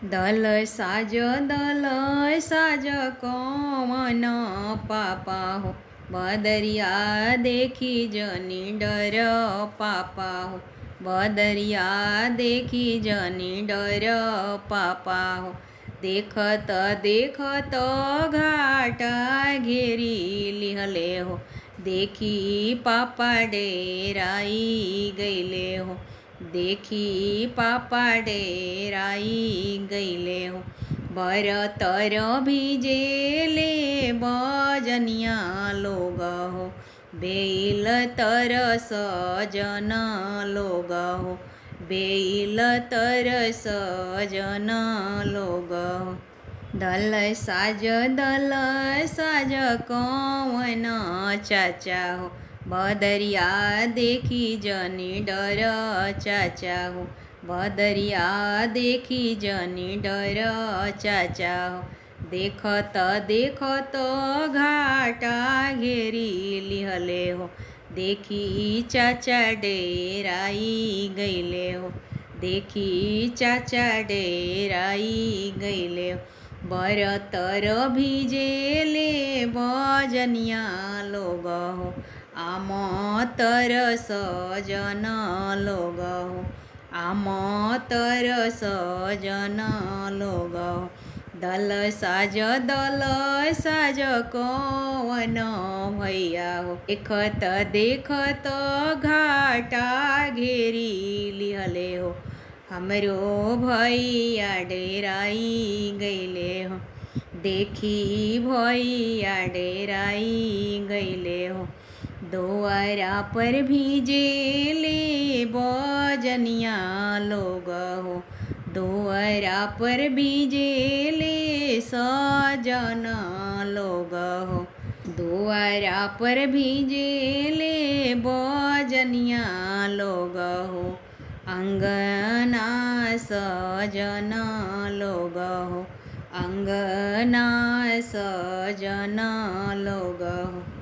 दल साज दल साज कौन पापा हो, बदरिया देखी जनी डर पापा हो, बदरिया देखी जनी डर पापा हो। देखत देखत घाटा घेरी लिहले हो, देखी पापा डेराई गईले हो, देखी पापा डेराई गईले हो। बरतर भिजेले बजनिया लोग हो, बेल तर सजन लोग हो, बेल तर सजन लोग हो। दल साज कौन चाचा हो, बदरिया देखी जनी डर चाचा हो, बदरिया देखी जनी डर चाचा हो। देखत देखत घाटा घेरी लिहले हो, देखी चाचा डेराई गईले हो, देखी चाचा डेराई गईले हो। बरतर भिजेले बजनिया लोग हो, आम तर सजन लोग हो, आम तर सजन लोग हो। दल साज कौन भैया हो, देखत देखत घाटा घेरी लिहले हो, हमरो भैया डेराई गईले हो, देखी भैया डेराई गईले हो। दोआरा पर भिजेले बजनिया लोग हो, दोआरा पर भिजेले सजन लोग हो, दोआरा पर भिजेले बजनिया लोग हो। अंगना सजन लोग हो, अंगना सजन लोग हो।